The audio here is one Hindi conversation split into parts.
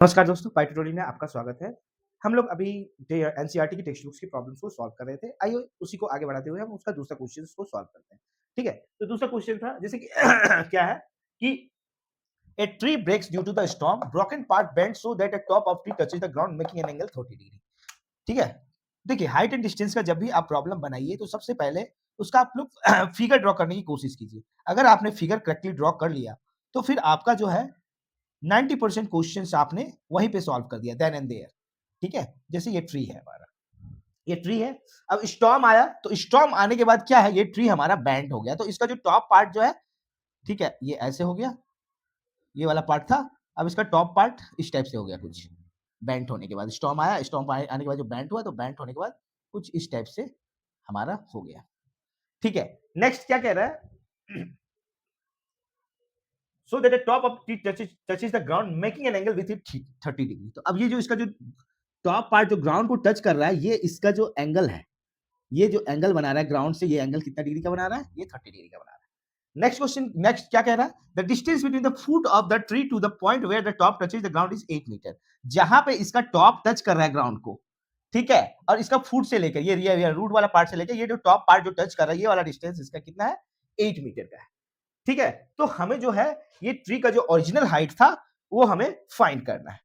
नमस्कार दोस्तों, पाई ट्यूटोरियल में आपका स्वागत है। हम लोग अभी एनसीईआरटी की टेक्स्ट बुक्स की प्रॉब्लम्स को सॉल्व कर रहे थे। आइए उसी को आगे बढ़ाते हुए हम उसका दूसरा क्वेश्चन को सॉल्व करते हैं। ठीक है? तो दूसरा क्वेश्चन था जैसे कि क्या है कि a tree breaks due to the storm, broken part bend so that the top of tree touches the ground making an angle 30 degree. ठीक है? देखिए हाइट एंड डिस्टेंस का जब भी आप प्रॉब्लम बनाइए तो सबसे पहले उसका आप लोग फिगर ड्रॉ करने की कोशिश कीजिए। अगर आपने फिगर करेक्टली ड्रॉ कर लिया तो फिर आपका जो है 90% क्वेश्चंस आपने वहीं पे सॉल्व कर दिया देन एंड देयर। ठीक है? जैसे ये ट्री है हमारा, ये ट्री है। अब स्टॉर्म आया तो स्टॉर्म आने के बाद क्या है, ये ट्री हमारा बेंड हो गया। तो इसका जो टॉप पार्ट जो है, ठीक है, ये ऐसे हो गया, ये वाला पार्ट था। अब इसका टॉप पार्ट इस टाइप से हो गया कुछ, बेंट होने के बाद। स्टॉर्म आया, स्टॉर्म आने के बाद जो बेंट हुआ, तो बेंट होने के बाद कुछ इस टाइप से हमारा हो गया। ठीक है? नेक्स्ट क्या कह रहा है? so that the top of tree touches the ground making an angle with it 30 degree. तो अब ये जो इसका जो टॉप पार्ट जो ग्राउंड को टच कर रहा है, ये इसका जो एंगल है, ये जो एंगल बना रहा है ग्राउंड से, ये एंगल कितना डिग्री का बना रहा है? ये 30 डिग्री का बना रहा है। नेक्स्ट क्वेश्चन, नेक्स्ट क्या कह रहा है? The distance between the foot of the tree to the point where the top touches the ground is 8 metre. जहां पे इसका टॉप टच कर रहा है ग्राउंड को, ठीक है, और इसका फुट से लेकर ये रूट वाला पार्ट से लेकर ये जो टॉप पार्ट जो टच कर रहा है, ये वाला डिस्टेंस इसका कितना है? 8 मीटर का है। ठीक है? तो हमें जो है ये ट्री का जो ओरिजिनल हाइट था वो हमें फाइंड करना है।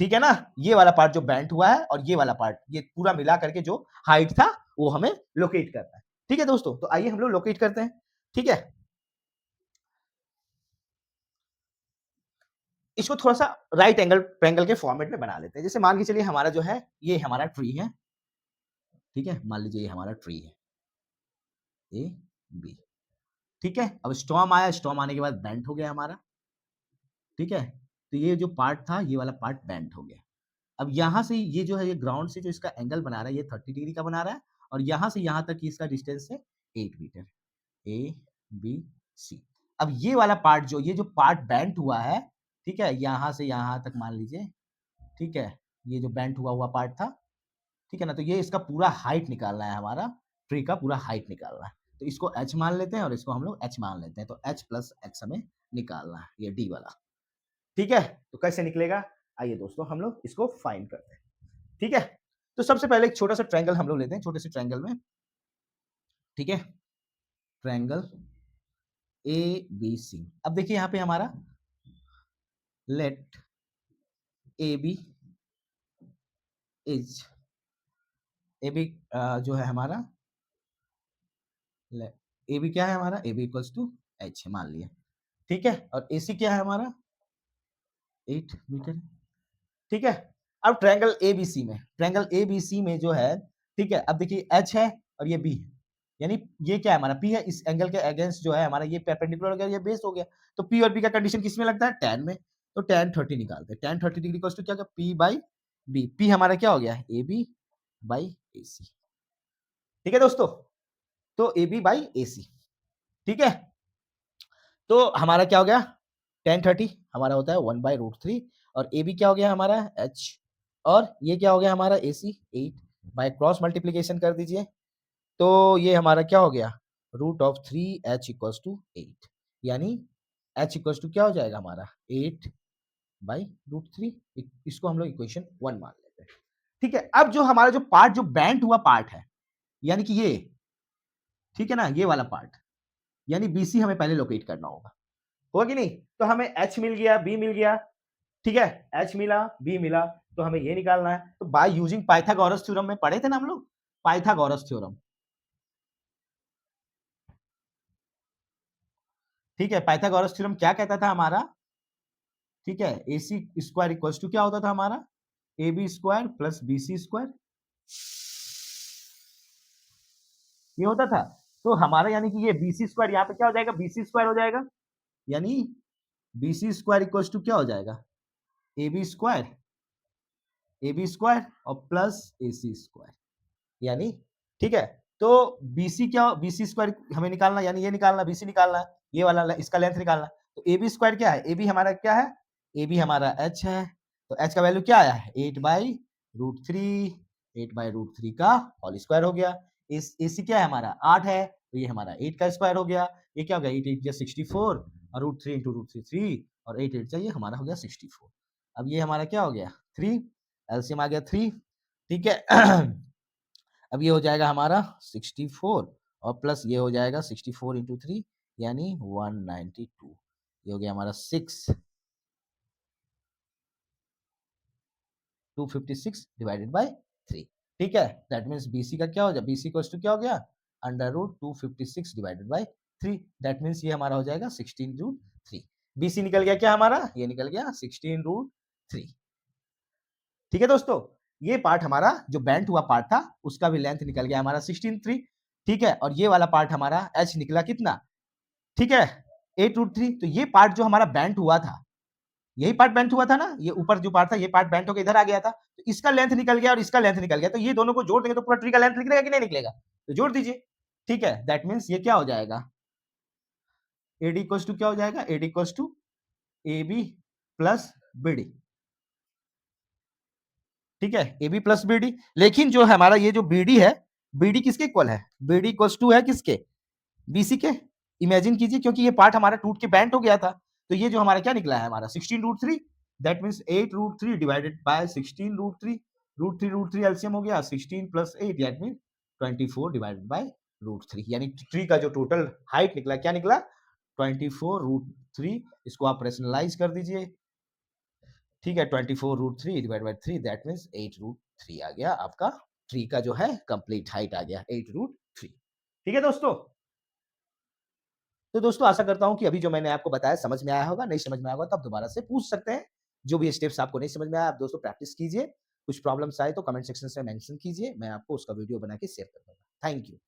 ठीक है ना? ये वाला पार्ट जो बेंट हुआ है और ये वाला पार्ट, ये पूरा मिला करके जो हाइट था वो हमें लोकेट करना है। ठीक है दोस्तों? तो आइए हम लोग लोकेट करते हैं। ठीक है? इसको थोड़ा-सा राइट एंगल ट्रायंगल के फॉर्मेट में बना लेते हैं। जैसे मान के चलिए हमारा जो है, ये हमारा ट्री है। ठीक है? मान लीजिए ये हमारा ट्री है, ए, बी। ठीक है? अब स्टॉर्म आया, स्टॉर्म आने के बाद बेंट हो गया हमारा। ठीक है? तो ये जो पार्ट था, ये वाला पार्ट बेंट हो गया। अब यहाँ से ये जो है, ये ग्राउंड से जो इसका एंगल बना रहा है, ये 30 डिग्री का बना रहा है और यहाँ से यहाँ तक की इसका डिस्टेंस है 8 मीटर, ए, बी, सी। अब ये वाला पार्ट जो, ये जो पार्ट बेंट हुआ है, ठीक है? यहाँ से यहाँ तक मान लीजिए, ठीक है? ये जो बेंट हुआ हुआ पार्ट था, ठीक है ना? तो ये इसका पूरा हाइट निकालना है हमारा, ट्री का पूरा हाइट निकालना है। तो इसको h मान लेते हैं और इसको हम लोग h मान लेते हैं। तो h प्लस x हमें निकालना है, ये d वाला। ठीक है? तो कैसे निकलेगा? आइए दोस्तों हम लोग इसको फाइंड करते हैं। ठीक है? तो सबसे पहले एक छोटा-सा ट्रायंगल हम लोग लेते हैं, छोटे से ट्रायंगल में, ठीक है? Triangle ABC। अब देखिए यहाँ पे हमारा लेट AB इज AB जो है हमारा, AB क्या है हमारा? AB इक्वल्स टू H मान लिया। ठीक है? और AC क्या है हमारा? 8 मीटर। ठीक है? अब ट्रायंगल ABC में जो है, ठीक है? अब देखिए H है और ये B है। यानी ये क्या है हमारा? P है। इस एंगल के अगेंस्ट जो है हमारा, ये परपेंडिकुलर हो गया, ये बेस हो गया। तो P और B का कंडीशन किसमें लगता है? tan में। तो tan 30 निकालते हैं। tan 30 डिग्री इक्वल्स टू क्या होगा? P by B। P हमारा क्या हो गया? AB by AC। ठीक है दोस्तों? तो AB बाई AC। ठीक है? तो हमारा क्या हो गया? tan 30 हमारा होता है 1/√3 और AB क्या हो गया हमारा? H। और ये क्या हो गया हमारा? AC 8 बाय क्रॉस मल्टीप्लिकेशन कर दीजिए। तो ये हमारा क्या हो गया? √3H equals to 8। यानी H इक्वल्स टू क्या हो जाएगा हमारा? 8/√3। इसको हम लोग इक्वेशन 1 मान लेते हैं। ठीक है? अब जो हमारा जो पार्ट जो बेंट हुआ पार्ट है, यानी कि ये, ठीक है ना? ये वाला पार्ट, यानी BC हमें पहले लोकेट करना होगा। हुआ कि नहीं? तो हमें H मिल गया, B मिल गया, ठीक है? H मिला, B मिला, तो हमें ये निकालना है। तो बाय यूजिंग पाइथागोरस थ्योरम में पढ़े थे ना हम लोग? Pythagoras theorem. ठीक है? पाइथागोरस थ्योरम क्या कहता था हमारा? ठीक है? AC स्क्वायर इक्वल्स टू क्या होता था हमारा? AB square plus BC square. ये होता था। तो हमारा यानी कि ये BC स्क्वायर यहाँ पे क्या हो जाएगा? BC स्क्वायर हो जाएगा। यानी BC स्क्वायर इक्वल्स टू क्या हो जाएगा? AB स्क्वायर, AB स्क्वायर और प्लस AC स्क्वायर। यानी, ठीक है? तो BC क्या, BC स्क्वायर हमें निकालना, यानी ये निकालना, BC निकालना, ये वाला इसका लेंथ निकालना। तो AB स्क्वायर क्या है? AB हमारा क्या है? AB हमारा H है। तो H का वैल्यू क्या आया है? 8/√3, 8/√3 का होल स्क्वायर हो गया। इस AC क्या है हमारा? 8 है, तो ये हमारा 8 का स्क्वायर हो गया। ये क्या हो गया? 8 8 64 और √3 × √3 3 और 8 8 ये हमारा हो गया 64। अब ये हमारा क्या हो गया 3, एलसीएम आ गया 3, ठीक है। अब ये हो जाएगा हमारा 64 और प्लस ये हो जाएगा 64 इंटू 3 यानी 192। ये हो गया हमारा 6 256 डिवाइडेड बाय 3, ठीक है। दैट मीन्स बीसी का क्या हो जाएगा, बीसी इक्वल्स टू क्या हो गया under root 256 divided by 3। That means ये हमारा हो जाएगा 16 रूट 3। बीसी निकल गया क्या हमारा, ये निकल गया 16 रूट 3। ठीक है दोस्तों, ये पार्ट हमारा जो बेंट हुआ पार्ट था उसका भी लेंथ निकल गया हमारा 16 3, ठीक है। और ये वाला पार्ट हमारा एच निकला कितना, ठीक है 8 रूट 3। तो ये पार्ट जो हमारा बेंट हुआ था, यही पार्ट बेंट हुआ था ना, ये ऊपर जो पार्ट था ये पार्ट बेंट होकर इधर आ गया था, तो इसका लेंथ निकल गया और इसका लेंथ निकल गया, तो ये दोनों को जोड़ देंगे तो पूरा ट्री का लेंथ निकलेगा कि नहीं निकलेगा, तो जोड़ दीजिए, ठीक है। दैट मीन्स ये क्या हो जाएगा एडी इक्वल्स टू क्या हो जाएगा, AD equals to A B plus B D, ठीक है A B plus B D. लेकिन जो हमारा ये जो बी डी है, बी डी किसके इक्वल है, बी डी इक्वल्स टू है किसके, बीसी के। इमेजिन कीजिए क्योंकि ये पार्ट हमारा टूट के बेंट हो गया था, तो ये जो हमारा क्या निकला है हमारा 16 root 3, that means 8 root 3 divided by 16 root 3 LCM हो गया 16 plus 8 that mean 24 divided by root 3, यानी ट्री का जो टोटल हाइट निकला क्या निकला 24 रूट 3। इसको आप रेशनलाइज कर दीजिए, ठीक है 24 root 3 divide by 3 that means 8 root 3 आ गया आपका ट्री का जो है कंप्लीट हाइट आ गया 8 रूट 3। ठीक है दोस्तों, तो दोस्तों आशा करता हूँ कि अभी जो मैंने आपको बताया समझ में आया होगा, नहीं समझ में आया होगा तो आप दोबारा से पूछ सकते हैं। जो भी स्टेप्स आपको नहीं समझ में आया आप दोस्तों प्रैक्टिस कीजिए, कुछ प्रॉब्लम्स आए तो कमेंट सेक्शन में मेंशन कीजिए, मैं आपको उसका वीडियो बना के शेयर कर दूंगा। Thank you.